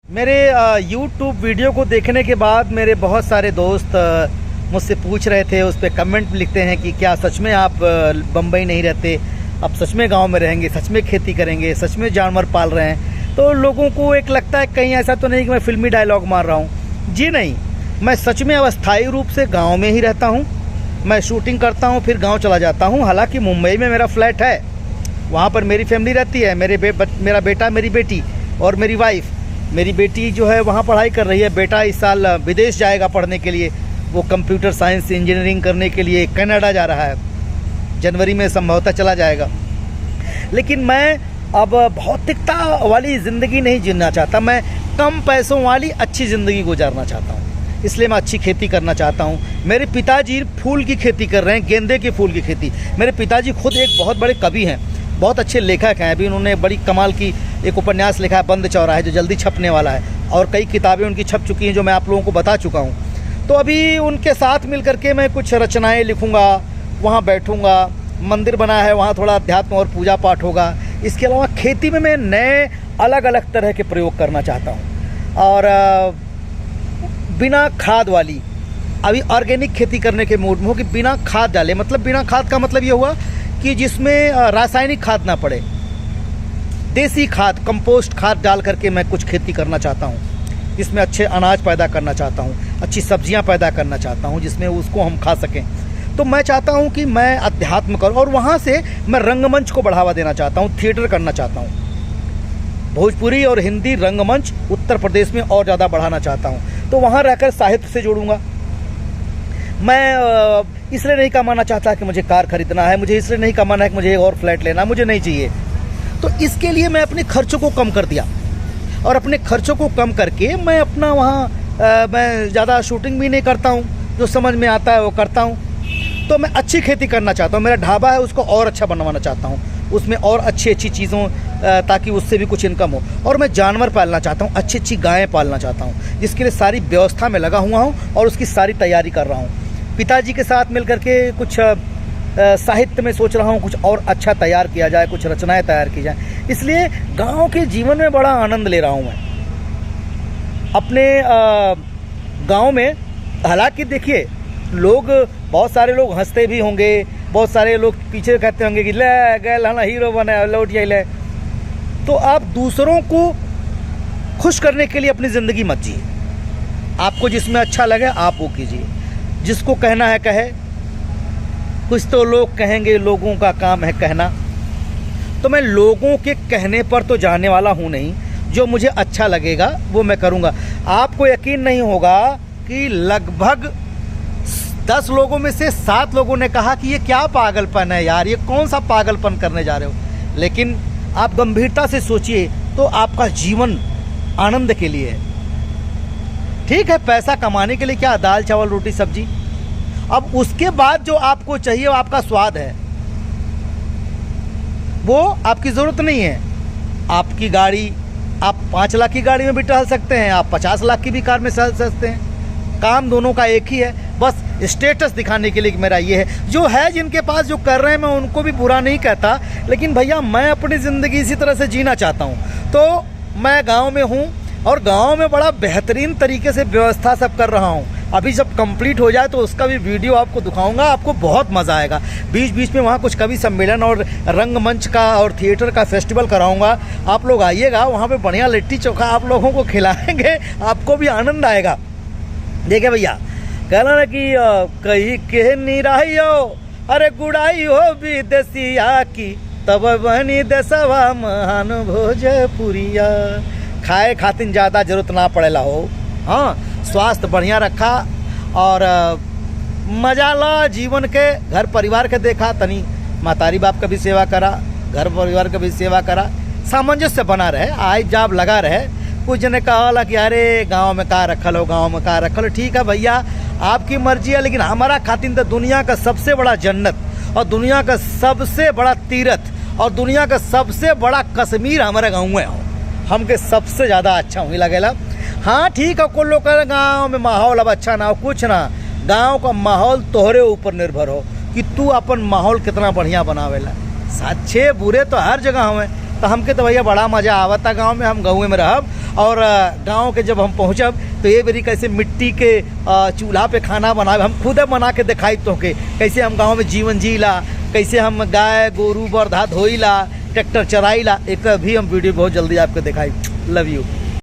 मेरे YouTube video को देखने के बाद मेरे बहुत सारे दोस्त मुझसे पूछ रहे थे, उस पर कमेंट लिखते हैं कि क्या सच में आप बम्बई नहीं रहते, आप सच में गांव में रहेंगे, सच में खेती करेंगे, सच में जानवर पाल रहे हैं। तो लोगों को एक लगता है कहीं ऐसा तो नहीं कि मैं फिल्मी डायलॉग मार रहा हूँ। जी नहीं, मैं सच में अस्थायी रूप से गाँव में ही रहता हूँ। मैं शूटिंग करता हूँ फिर गाँव चला जाता हूँ। हालाँकि मुंबई में मेरा फ्लैट है, वहाँ पर मेरी फैमिली रहती है, मेरा बेटा, मेरी बेटी और मेरी वाइफ। मेरी बेटी जो है वहाँ पढ़ाई कर रही है, बेटा इस साल विदेश जाएगा पढ़ने के लिए, वो कंप्यूटर साइंस इंजीनियरिंग करने के लिए कनाडा जा रहा है, जनवरी में संभवतः चला जाएगा। लेकिन मैं अब भौतिकता वाली ज़िंदगी नहीं जीना चाहता, मैं कम पैसों वाली अच्छी ज़िंदगी गुजारना चाहता हूँ। इसलिए मैं अच्छी खेती करना चाहता हूँ। मेरे पिताजी फूल की खेती कर रहे हैं, गेंदे के फूल की खेती। मेरे पिताजी खुद एक बहुत बड़े कवि हैं, बहुत अच्छे लेखक हैं। अभी उन्होंने बड़ी कमाल की एक उपन्यास लिखा है, बंद चौराहे, जो जल्दी छपने वाला है, और कई किताबें उनकी छप चुकी हैं जो मैं आप लोगों को बता चुका हूँ। तो अभी उनके साथ मिल करके मैं कुछ रचनाएं लिखूँगा, वहाँ बैठूँगा, मंदिर बना है वहाँ थोड़ा अध्यात्म और पूजा पाठ होगा। इसके अलावा खेती में मैं नए अलग अलग तरह के प्रयोग करना चाहता हूँ, और बिना खाद वाली, अभी ऑर्गेनिक खेती करने के मूड में हो कि बिना खाद डाले। मतलब बिना खाद का मतलब ये हुआ कि जिसमें रासायनिक खाद ना पड़े, देसी खाद, कंपोस्ट खाद डाल करके मैं कुछ खेती करना चाहता हूँ। इसमें अच्छे अनाज पैदा करना चाहता हूँ, अच्छी सब्जियाँ पैदा करना चाहता हूँ, जिसमें उसको हम खा सकें। तो मैं चाहता हूँ कि मैं अध्यात्म करूँ, और वहाँ से मैं रंगमंच को बढ़ावा देना चाहता हूँ, थिएटर करना चाहता हूँ। भोजपुरी और हिंदी रंगमंच उत्तर प्रदेश में और ज़्यादा बढ़ाना चाहता हूँ। तो वहाँ रहकर साहित्य से जोड़ूंगा। मैं इसलिए नहीं कमाना चाहता कि मुझे कार खरीदना है, मुझे इसलिए नहीं कमाना है कि मुझे एक और फ्लैट लेना, मुझे नहीं चाहिए। तो इसके लिए मैं अपने खर्चों को कम कर दिया, और अपने खर्चों को कम करके मैं अपना वहाँ मैं ज़्यादा शूटिंग भी नहीं करता हूँ, जो समझ में आता है वो करता हूँ। तो मैं अच्छी खेती करना चाहता हूँ। मेरा ढाबा है, उसको और अच्छा बनवाना चाहता हूँ, उसमें और अच्छी अच्छी चीज़ों, ताकि उससे भी कुछ इनकम हो। और मैं जानवर पालना चाहता हूँ, अच्छी अच्छी गायें पालना चाहता हूँ, जिसके लिए सारी व्यवस्था में लगा हुआ हूँ और उसकी सारी तैयारी कर रहा हूँ। पिताजी के साथ मिल करके कुछ साहित्य में सोच रहा हूँ, कुछ और अच्छा तैयार किया जाए, कुछ रचनाएं तैयार की जाए। इसलिए गांव के जीवन में बड़ा आनंद ले रहा हूँ मैं अपने गांव में। हालांकि देखिए, लोग, बहुत सारे लोग हंसते भी होंगे, बहुत सारे लोग पीछे कहते होंगे कि ले गए लाना हीरो बने लौट जाइए। तो आप दूसरों को खुश करने के लिए अपनी ज़िंदगी मत जिए। आपको जिसमें अच्छा लगे आप वो कीजिए, जिसको कहना है कहे। कुछ तो लोग कहेंगे, लोगों का काम है कहना। तो मैं लोगों के कहने पर तो जाने वाला हूँ नहीं, जो मुझे अच्छा लगेगा वो मैं करूँगा। आपको यकीन नहीं होगा कि लगभग 10 लोगों में से 7 लोगों ने कहा कि ये क्या पागलपन है यार, ये कौन सा पागलपन करने जा रहे हो। लेकिन आप गंभीरता से सोचिए तो आपका जीवन आनंद के लिए है। ठीक है, पैसा कमाने के लिए क्या, दाल चावल रोटी सब्जी। अब उसके बाद जो आपको चाहिए वो आपका स्वाद है, वो आपकी ज़रूरत नहीं है। आपकी गाड़ी, आप 5 लाख की गाड़ी में भी टहल सकते हैं, आप 50 लाख की भी कार में टहल सकते हैं। काम दोनों का एक ही है, बस स्टेटस दिखाने के लिए कि मेरा ये है। जो है, जिनके पास जो कर रहे हैं, मैं उनको भी बुरा नहीं कहता, लेकिन भैया मैं अपनी ज़िंदगी इसी तरह से जीना चाहता हूँ। तो मैं गाँव में हूँ, और गांव में बड़ा बेहतरीन तरीके से व्यवस्था सब कर रहा हूँ। अभी जब कंप्लीट हो जाए तो उसका भी वीडियो आपको दिखाऊंगा, आपको बहुत मज़ा आएगा। बीच बीच में वहाँ कुछ कवि सम्मेलन और रंगमंच का और थिएटर का फेस्टिवल कराऊंगा। आप लोग आइएगा, वहाँ पे बढ़िया लिट्टी चोखा आप लोगों को खिलाएंगे, आपको भी आनंद आएगा। देखिए भैया, कहना ना कि कहीं के निराइयो अरे गुड़ाई हो विदेशिया की, तब बनी देशवा महान भोजपुरिया। खाए खातिर ज़्यादा जरूरत ना पड़ेला हो, हाँ, स्वास्थ्य बढ़िया रखा और मजा ला जीवन के। घर परिवार के देखा, तनी मातारी बाप का भी सेवा करा, घर परिवार का भी सेवा करा, सामंजस्य बना रहे, आय जाब लगा रहे। कुछ जने कहा कि अरे गांव में का रखल हो, गांव में का रखल हो। ठीक है भैया, आपकी मर्जी है, लेकिन हमारा खातिर तो दुनिया का सबसे बड़ा जन्नत और दुनिया का सबसे बड़ा तीर्थ और दुनिया का सबसे बड़ा कश्मीर हमारे गाँव में हो। हमके सबसे ज़्यादा अच्छा वही लगेला। हाँ ठीक है, कुल लोग कह गाँव में माहौल अब अच्छा ना हो, कुछ ना, गाँव का माहौल तोहरे ऊपर निर्भर हो कि तू अपन माहौल कितना बढ़िया बनावेला। अच्छे बुरे तो हर जगह हमें, तो हमके तो भैया बड़ा मज़ा आवता गांव में। हम गाँव में रहब और गांव के जब हम पहुँचब तो ये बेरी कैसे मिट्टी के चूल्हा पे खाना बनाए, हम खुद बना के दिखाई तो के कैसे हम गाँव में जीवन जीला, कैसे हम गाय गोरू बरधा धोईला, ट्रैक्टर चराईला। एक भी हम वीडियो बहुत जल्दी आपको दिखाई। Love you.